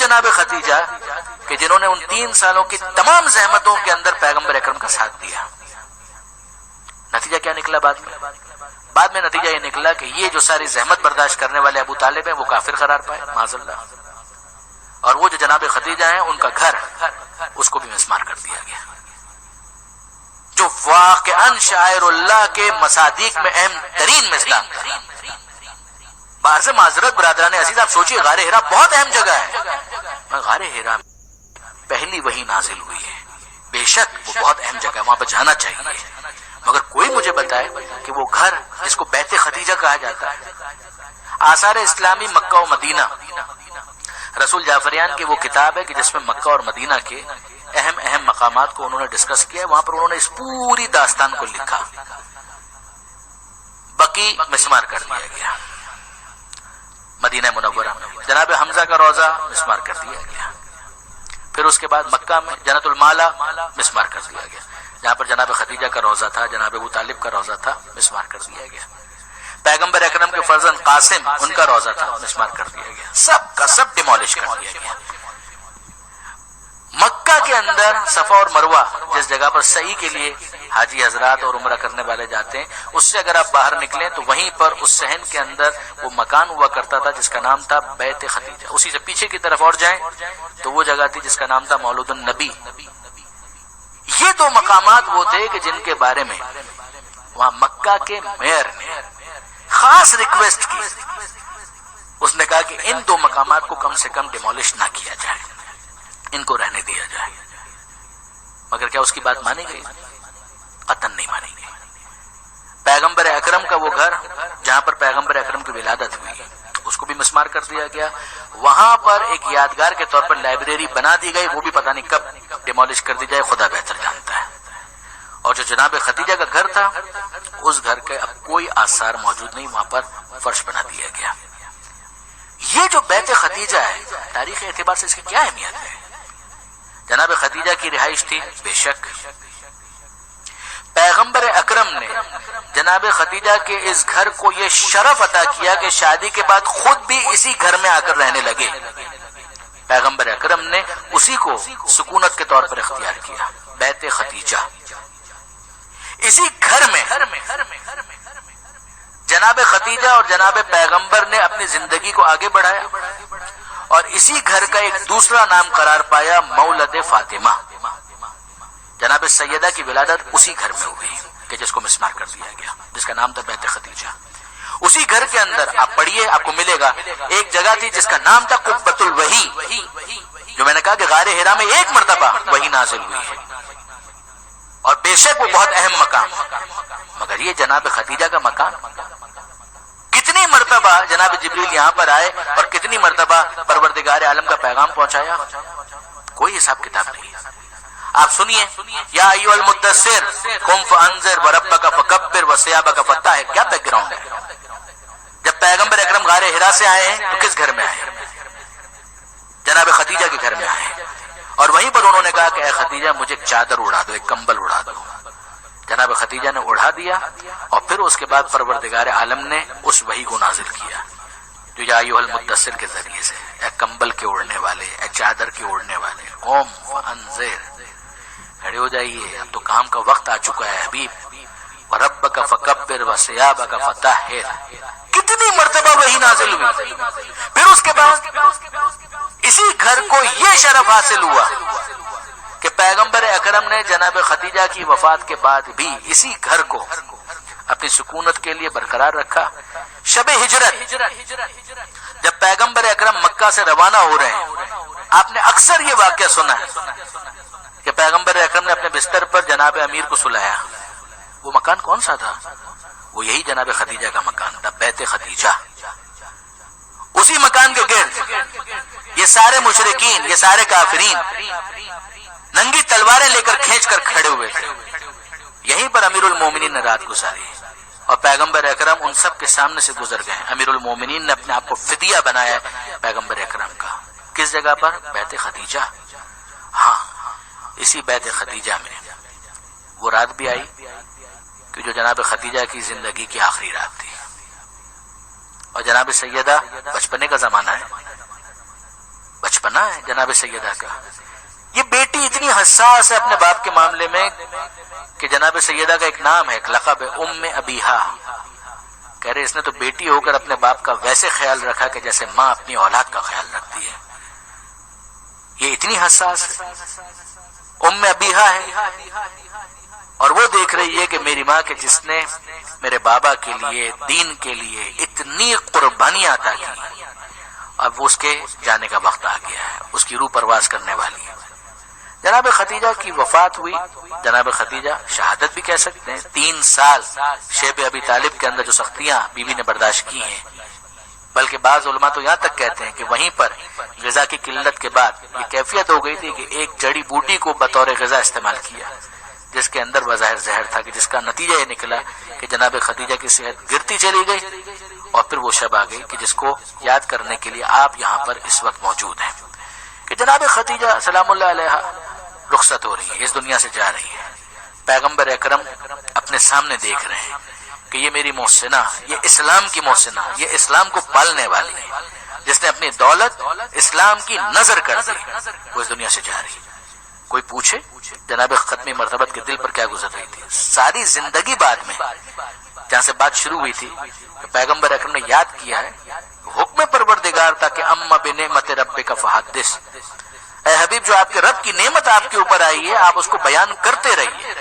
جناب خدیجہ کہ جنہوں نے ان 3 سالوں کی تمام زحمتوں کے اندر پیغمبر اکرم کا ساتھ دیا. نتیجہ کیا نکلا بعد میں نتیجہ یہ نکلا کہ یہ جو ساری زحمت برداشت کرنے والے ابو طالب ہیں وہ کافر قرار پائے معاذ اللہ، اور وہ جو جناب خدیجہ ہیں ان کا گھر اس کو بھی مسمار کر دیا گیا، جو واقعاً شاعر اللہ کے مصادیق میں اہم ترین مصداق تھا. باہر سے معذرت برادران عزیز، آپ سوچیے غار حرا بہت اہم جگہ ہے، غار حرا پہلی وحی نازل ہوئی ہے، بے شک وہ بہت اہم جگہ ہے، وہاں پہ جانا چاہیے، مگر کوئی مجھے بتائے کہ وہ گھر جس کو بیت خدیجہ کہا جاتا ہے، آثار اسلامی مکہ و مدینہ، رسول جعفریان کی وہ کتاب ہے کہ جس میں مکہ اور مدینہ کے اہم مقامات کو انہوں نے ڈسکس کیا ہے، وہاں پر انہوں نے اس پوری داستان کو لکھا. بقی مسمار کر دیا گیا، مدینہ منورہ میں جناب حمزہ کا روضہ مسمار کر دیا گیا، پھر اس کے بعد مکہ میں جنت المالا مسمار کر دیا گیا، جہاں پر جناب خدیجہ کا روضہ تھا، جناب ابو طالب کا روضہ تھا، مسمار کر دیا گیا. پیغمبر اکرم کے فرزند قاسم ان کا روضہ تھا، مسمار کر دیا گیا، سب کا سب ڈیمولش کر دیا گیا. مکہ کے اندر صفا اور مروہ جس جگہ پر سعی کے لیے حاجی حضرات اور عمرہ کرنے والے جاتے ہیں، اس سے اگر آپ باہر نکلیں تو وہیں پر اس صحن کے اندر وہ مکان ہوا کرتا تھا جس کا نام تھا بیت خدیجہ. اسی سے پیچھے کی طرف اور جائیں تو وہ جگہ تھی جس کا نام تھا مولود النبی. یہ 2 مقامات وہ تھے کہ جن کے بارے میں وہاں مکہ کے میئر نے خاص ریکویسٹ کی. اس نے کہا کہ ان 2 مقامات کو کم سے کم ڈیمولش نہ کیا جائے، ان کو رہنے دیا جائے. مگر کیا اس کی بات مانی گئی؟ قطعاً نہیں مانی گئی. پیغمبر اکرم کا وہ گھر جہاں پر پیغمبر اکرم کی ولادت ہوئی اس کو بھی مسمار کر دیا گیا. وہاں پر ایک یادگار کے طور پر لائبریری بنا دی گئی، وہ بھی پتہ نہیں کب ڈیمولش کر دی جائے، خدا بہتر جانتا ہے. اور جو جناب خدیجہ کا گھر تھا اس گھر کے اب کوئی آثار موجود نہیں، وہاں پر فرش بنا دیا گیا. یہ جو بیت خدیجہ ہے تاریخی اعتبار سے اس کی کیا اہمیت ہے؟ جناب خدیجہ کی رہائش تھی، بے شک پیغمبر اکرم نے جناب خدیجہ کے اس گھر کو یہ شرف عطا کیا کہ شادی کے بعد خود بھی اسی گھر میں آ کر رہنے لگے. پیغمبر اکرم نے اسی کو سکونت کے طور پر اختیار کیا، بیت خدیجہ. اسی گھر میں جناب خدیجہ اور جناب پیغمبر نے اپنی زندگی کو آگے بڑھایا، اور اسی گھر کا ایک دوسرا نام قرار پایا مولد فاطمہ. جناب سیدہ کی ولادت اسی گھر میں ہوئی کہ جس کو مسمار کر دیا گیا، جس کا نام تھا بیت خدیجہ. اسی گھر کے اندر آپ پڑھیے، آپ کو ملے گا ایک جگہ تھی جس کا نام تھا قبۃ الوحی، جو میں نے کہا کہ غار حرا میں ایک مرتبہ وحی نازل ہوئی ہے، اور بے شک وہ بہت اہم مقام ہے. مگر یہ جناب خدیجہ کا مقام کتنی مرتبہ جناب جبریل یہاں پر آئے اور کتنی مرتبہ پروردگار عالم کا پیغام پہنچایا، کوئی حساب کتاب نہیں. آپ سنیے، یا ایھا المدثر قم فانذر وربک فکبر وثیابک فطہر، کیا بیک گراؤنڈ ہے؟ جب پیغمبر اکرم غار حرا سے آئے ہیں تو کس گھر میں آئے؟ جناب خدیجہ کے گھر میں آئے، اور وہیں پر انہوں نے کہا کہ اے خدیجہ مجھے ایک چادر اڑا دو، ایک کمبل اڑا دو. جناب خدیجہ نے اڑا دیا، اور پھر اس کے بعد پروردگار عالم نے اس وحی کو نازل کیا جو یا ایھا المدثر کے ذریعے سے، اے کمبل کے اوڑھنے والے، اے چادر کے اوڑھنے والے، قم فانذر، کھڑے ہو جائیے، اب تو کام کا وقت آ چکا ہے حبیب. وربک فکبر وثیابک فطہر، کتنی مرتبہ وحی نازل ہوئی. پھر اس کے بعد اسی گھر کو یہ شرف حاصل ہوا کہ پیغمبر اکرم نے جناب خدیجہ کی وفات کے بعد بھی اسی گھر کو اپنی سکونت کے لیے برقرار رکھا. شب ہجرت جب پیغمبر اکرم مکہ سے روانہ ہو رہے ہیں، آپ نے اکثر یہ واقعہ سنا ہے کہ پیغمبر اکرم نے اپنے بستر پر جناب امیر کو سلایا. وہ مکان کون سا تھا؟ وہ یہی جناب خدیجہ کا مکان تھا، بیت خدیجہ. اسی مکان کے گرد یہ سارے مشرکین، یہ سارے کافرین ننگی تلواریں لے کر کھینچ کر کھڑے ہوئے تھے. یہیں پر امیر المومنین نے رات گزاری، اور پیغمبر اکرم ان سب کے سامنے سے گزر گئے. امیر المومنین نے اپنے آپ کو فدیہ بنایا پیغمبر اکرم کا. کس جگہ پر؟ بیت خدیجہ. ہاں، اسی بیت خدیجہ میں وہ رات بھی آئی کہ جو جناب خدیجہ کی زندگی کی آخری رات تھی. اور جناب سیدہ، بچپنے کا زمانہ ہے، بچپنا ہے جناب سیدہ کا. یہ بیٹی اتنی حساس ہے اپنے باپ کے معاملے میں کہ جناب سیدہ کا ایک نام ہے، ایک لقب ہے، ام ابیہا. کہہ رہے اس نے تو بیٹی ہو کر اپنے باپ کا ویسے خیال رکھا کہ جیسے ماں اپنی اولاد کا خیال رکھتی ہے. یہ اتنی حساس ہے، ام ابیہا ہے، اور وہ دیکھ رہی ہے کہ میری ماں کے جس نے میرے بابا کے لیے، دین کے لیے اتنی قربانیاں عطا کی، اب وہ اس کے جانے کا وقت آ گیا ہے، اس کی روح پرواز کرنے والی ہے. جناب خدیجہ کی وفات ہوئی. جناب خدیجہ شہادت بھی کہہ سکتے ہیں. 3 سال شیب ابی طالب کے اندر جو سختیاں بیوی نے برداشت کی ہیں، بلکہ بعض علماء تو یہاں تک کہتے ہیں کہ وہیں پر غذا کی قلت کے بعد یہ کیفیت ہو گئی تھی کہ ایک جڑی بوٹی کو بطور غذا استعمال کیا جس کے اندر بظاہر زہر تھا، کہ جس کا نتیجہ یہ نکلا کہ جناب خدیجہ کی صحت گرتی چلی گئی. اور پھر وہ شب آ گئی کہ جس کو یاد کرنے کے لیے آپ یہاں پر اس وقت موجود ہیں، کہ جناب خدیجہ سلام اللہ علیہا رخصت ہو رہی ہے، اس دنیا سے جا رہی ہے. پیغمبر اکرم اپنے سامنے دیکھ رہے ہیں کہ یہ میری محسنہ، یہ اسلام کی محسنہ، یہ اسلام کو پالنے والی ہے، جس نے اپنی دولت اسلام کی نظر کر دی، وہ اس دنیا سے جا رہی ہے. کوئی پوچھے جناب ختمی مرتبت کے دل پر کیا گزر رہی تھی؟ ساری زندگی بعد میں جہاں سے بات شروع ہوئی تھی کہ پیغمبر اکرم نے یاد کیا ہے، حکم پروردگار تھا کہ اما بنعمت ربک فحدث، اے حبیب جو آپ کے رب کی نعمت آپ کے اوپر آئی ہے آپ اس کو بیان کرتے رہیے.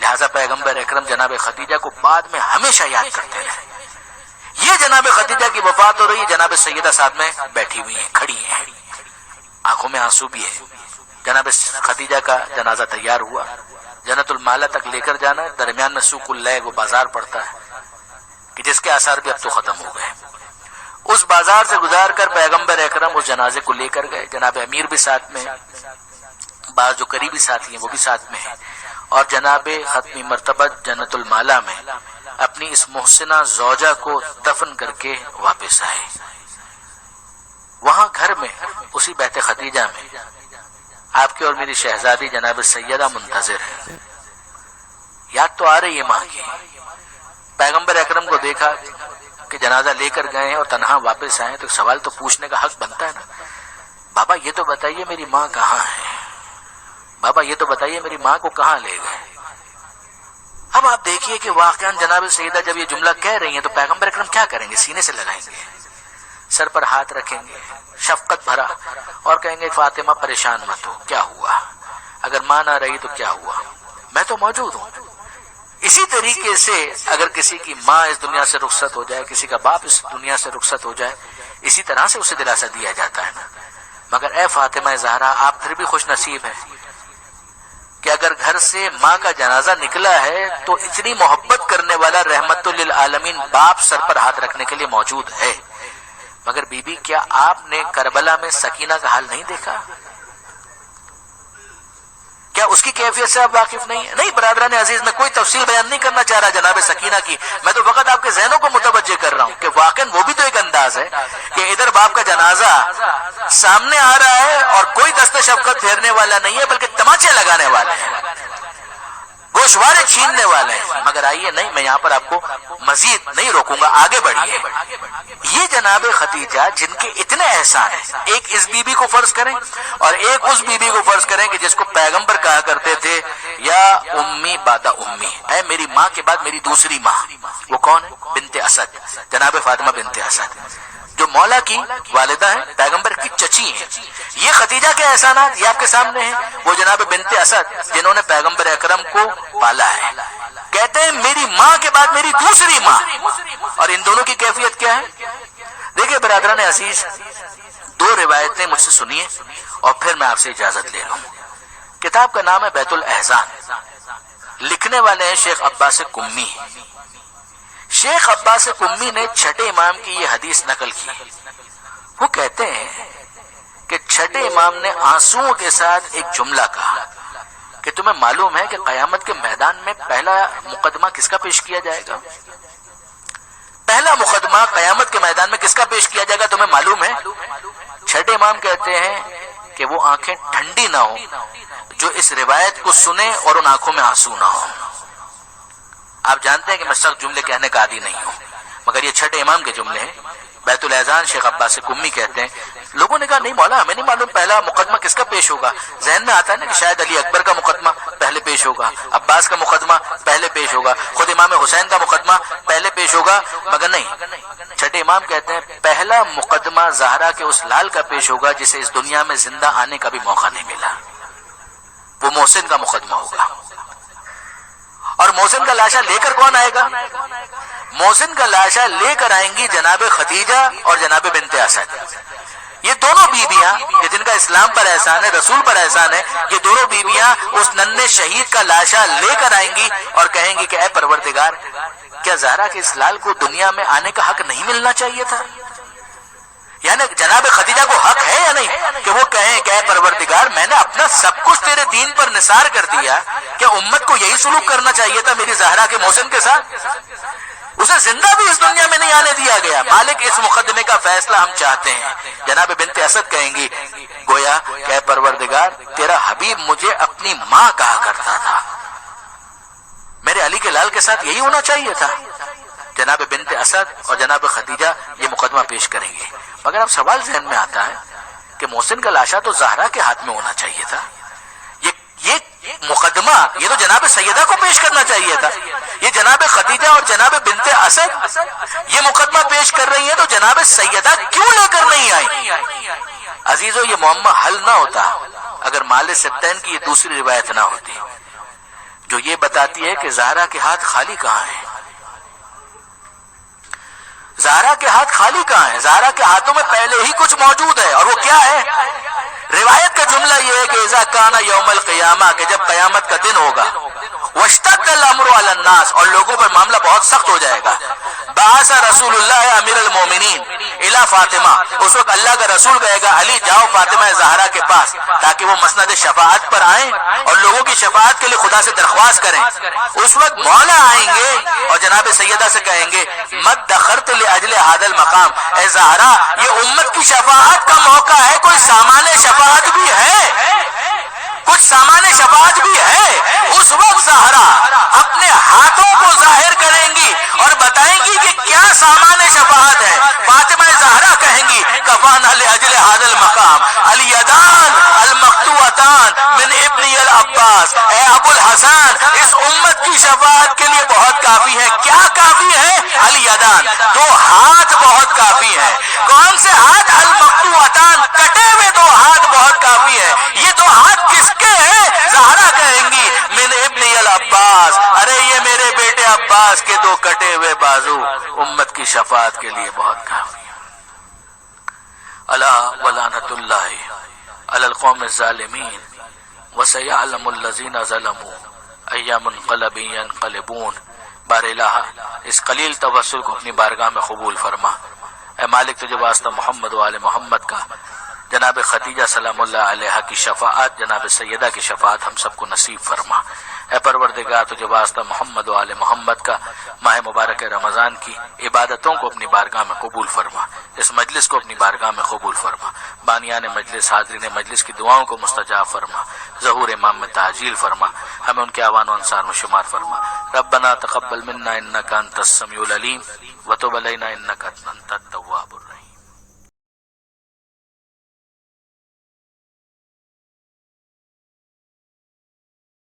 لہذا پیغمبر اکرم جناب خدیجہ کو بعد میں ہمیشہ یاد کرتے رہے. یہ جناب خدیجہ کی وفات ہو رہی ہے، جناب سیدہ ساتھ میں بیٹھی ہوئی ہیں، کھڑی ہیں، آنکھوں میں آنسو بھی ہے. جناب خدیجہ کا جنازہ تیار ہوا، جنت المالا تک لے کر جانا ہے. درمیان میں سوق اللیل وہ بازار پڑتا ہے کہ جس کے آثار بھی اب تو ختم ہو گئے. اس بازار سے گزار کر پیغمبر اکرم اس جنازے کو لے کر گئے. جناب امیر بھی ساتھ میں ہیں، بعض جو قریبی ساتھی ہیں وہ بھی ساتھ میں ہیں، اور جناب ختمی مرتبت جنت المالا میں اپنی اس محسنہ زوجہ کو دفن کر کے واپس آئے. وہاں گھر میں اسی بیت خدیجہ میں آپ کی اور میری شہزادی جناب سیدہ منتظر ہے. یاد تو آ رہی ہے ماں کی. پیغمبر اکرم کو دیکھا کہ جنازہ لے کر گئے ہیں اور تنہا واپس آئے تو سوال تو پوچھنے کا حق بنتا ہے نا، بابا یہ تو بتائیے میری ماں کہاں ہے، بابا یہ تو بتائیے میری ماں کو کہاں لے گئے. اب آپ دیکھیے کہ واقعاً جناب سیدہ جب یہ جملہ کہہ رہی ہیں تو پیغمبر اکرم کیا کریں گے؟ سینے سے لگائیں گے، سر پر ہاتھ رکھیں گے شفقت بھرا اور کہیں گے فاطمہ پریشان مت ہو، کیا ہوا؟ اگر ماں نہ رہی تو کیا ہوا، میں تو موجود ہوں. اسی طریقے سے اگر کسی کی ماں اس دنیا سے رخصت ہو جائے، کسی کا باپ اس دنیا سے رخصت ہو جائے، اسی طرح سے اسے دلاسا دیا جاتا ہے نا. مگر اے فاطمہ زہرا آپ پھر بھی خوش نصیب ہیں کہ اگر گھر سے ماں کا جنازہ نکلا ہے تو اتنی محبت کرنے والا رحمت للعالمین باپ سر پر ہاتھ رکھنے کے لیے موجود ہے. مگر بی بی کیا آپ نے کربلا میں سکینہ کا حال نہیں دیکھا؟ کیا اس کی کیفیت سے آپ واقف نہیں ہیں؟ نہیں برادران عزیز، میں کوئی تفصیل بیان نہیں کرنا چاہ رہا جناب سکینہ کی، میں تو فقط آپ کے ذہنوں کو متوجہ کر رہا ہوں کہ واقعاً وہ بھی تو ایک انداز ہے کہ ادھر باپ کا جنازہ سامنے آ رہا ہے اور کوئی دست شفقت پھیرنے والا نہیں ہے بلکہ تماچے لگانے والے ہیں، گوشوارے چھیننے والے ہیں. مگر آئیے، نہیں میں یہاں پر آپ کو مزید نہیں روکوں گا، آگے بڑھیے. یہ جناب خدیجہ جن کے اتنے احسان ہیں، ایک اس بی بی کو فرض کریں اور ایک اس بی بی کو فرض کریں کہ جس کو پیغمبر کہا کرتے تھے یا امی بعد امی، اے میری ماں کے بعد میری دوسری ماں. وہ کون ہے؟ بنت اسد، جناب فاطمہ بنت اسد جو مولا کی والدہ ہیں، پیغمبر کی چچی ہیں. یہ خدیجہ کے احسانات یہ آپ کے سامنے ہیں. وہ جناب بنت اسد جنہوں نے پیغمبر اکرم کو پالا ہے، کہتے ہیں میری ماں کے بعد میری دوسری ماں. اور ان دونوں کی کیفیت کیا ہے؟ دیکھیں برادران عزیز، 2 روایتیں مجھ سے سنیے اور پھر میں آپ سے اجازت لے لوں. کتاب کا نام ہے بیت الاحزان، لکھنے والے ہیں شیخ عباس قمی. شیخ عباس قمی نے چھٹے امام کی یہ حدیث نقل کی. وہ کہتے ہیں کہ چھٹے امام نے آنسوؤں کے ساتھ ایک جملہ کہا کہ تمہیں معلوم ہے کہ قیامت کے میدان میں پہلا مقدمہ کس کا پیش کیا جائے گا؟ پہلا مقدمہ قیامت کے میدان میں کس کا پیش کیا جائے گا تمہیں معلوم ہے؟ چھٹے امام کہتے ہیں کہ وہ آنکھیں ٹھنڈی نہ ہو جو اس روایت کو سنے اور ان آنکھوں میں آنسو نہ ہو. آپ جانتے ہیں کہ میں سخت جملے کہنے کا عادی نہیں ہوں، مگر یہ چھٹے امام کے جملے ہیں بیت الاذان شیخ عباس قمی کہتے ہیں لوگوں نے کہا نہیں مولا ہمیں نہیں معلوم پہلا مقدمہ کس کا پیش ہوگا. ذہن میں آتا ہے نا کہ شاید علی اکبر کا مقدمہ پہلے پیش ہوگا, عباس کا مقدمہ پہلے پیش ہوگا, خود امام حسین کا مقدمہ پہلے پیش ہوگا, مگر نہیں. چھٹے امام کہتے ہیں پہلا مقدمہ زہرا کے اس لال کا پیش ہوگا جسے اس دنیا میں زندہ آنے کا بھی موقع نہیں ملا, وہ محسن کا مقدمہ ہوگا. اور محسن کا لاشا لے کر کون آئے گا؟ محسن کا لاشا لے کر آئیں گی جناب خدیجہ اور جناب بنت اسد. یہ دونوں بیویاں جن کا اسلام پر احسان ہے, رسول پر احسان ہے, یہ دونوں بیویاں اس ننھے شہید کا لاشا لے کر آئیں گی اور کہیں گی کہ اے پروردگار کیا زہرا کے اس لال کو دنیا میں آنے کا حق نہیں ملنا چاہیے تھا؟ یعنی جناب خدیجہ کو حق ہے یا نہیں کہ وہ کہیں کہ اے پروردگار میں نے اپنا سب کچھ تیرے دین پر نثار کر دیا, کیا امت کو یہی سلوک کرنا چاہیے تھا میری زہرا کے محسن کے ساتھ؟ اسے زندہ بھی اس دنیا میں نہیں آنے دیا گیا. مالک اس مقدمے کا فیصلہ ہم چاہتے ہیں. جناب بنت اسد کہیں گی گویا کہ اے پروردگار تیرا حبیب مجھے اپنی ماں کہا کرتا تھا, میرے علی کے لال کے ساتھ یہی ہونا چاہیے تھا. جناب بنت اسد اور جناب خدیجہ یہ مقدمہ پیش کریں گے. مگر اب سوال ذہن میں آتا ہے کہ محسن کا لاشا تو زہرا کے ہاتھ میں ہونا چاہیے تھا. یہ مقدمہ یہ تو جناب سیدہ کو پیش کرنا چاہیے تھا. یہ جناب خدیجہ اور جناب بنت اسد یہ مقدمہ پیش کر رہی ہیں تو جناب سیدہ کیوں لے کر نہیں آئی؟ عزیزو یہ معمہ حل نہ ہوتا اگر مال ستین کی یہ دوسری روایت نہ ہوتی جو یہ بتاتی ہے کہ زہرا کے ہاتھ خالی کہاں ہیں. زہرا کے ہاتھ خالی کہاں ہیں؟ زہرا کے ہاتھوں میں پہلے ہی کچھ موجود ہے, اور وہ کیا ہے؟ روایت کا جملہ یہ ہے کہ اذا کان یوم القیامہ, کہ جب قیامت کا دن ہوگا, واشتد الامر علی الناس, اور لوگوں پر معاملہ بہت سخت ہو جائے گا. بعث رسول اللہ امیر المومنین الی فاطمہ, اس وقت اللہ کا رسول کہے گا علی جاؤ فاطمہ زہرا کے پاس تاکہ وہ مسند شفاعت پر آئیں اور لوگوں کی شفاعت کے لیے خدا سے درخواست کریں. اس وقت مولا آئیں گے اور جناب سیدہ سے کہیں گے مد دخرت لاجل هذا المقام, اے زہرا یہ امت کی شفاعت کا موقع ہے, کوئی سامان شفاعت بھی ہے, کچھ سامان شفاعت بھی ہے. اس وقت زہرا اپنے ہاتھوں کو ظاہر کریں گی اور بتائیں گی کہ کیا سامان شفاعت ہے. فاطمہ زہرا کہیں گی کفانا لاجل هذا المقام الیدان المقطوعتان من ابن العباس, اے ابو الحسن اس امت کی شفاعت کے لیے بہت کافی ہے. کیا کافی ہے؟ الیدان, دو ہاتھ بہت کافی ہے. کون سے ہاتھ؟ المقطوعتان, کٹے ہوئے دو ہاتھ بہت کافی ہے. یہ دو ہاتھ کس کے ہیں؟ زہرا کہیں گی من ابن العباس, ارے یہ میرے بیٹے عباس کے دو کٹے ہوئے بازو امت کی شفاعت کے لیے بہت کافی ہے. الا ولعنۃ اللہ علی القوم الظالمین وسیعلم الذین ظلموا ای منقلب ینقلبون. بار الہ اس قلیل توسل کو اپنی بارگاہ میں قبول فرما. اے مالک تجھے واسطہ محمد و آل محمد کا جناب خدیجہ سلام اللہ علیہ کی شفاعت, جناب سیدہ کی شفاعت ہم سب کو نصیب فرما. اے پروردگار تجھے واسطہ محمد و آل محمد کا ماہ مبارک رمضان کی عبادتوں کو اپنی بارگاہ میں قبول فرما, اس مجلس کو اپنی بارگاہ میں قبول فرما, بانیان مجلس حاضرین مجلس کی دعاؤں کو مستجاب فرما, ظہور امام میں تعجیل فرما, ہمیں ان کے اعوان و انصار میں شمار فرما. ربنا تقبل منا انک انت السمیع العلیم وتب علینا انک انت التواب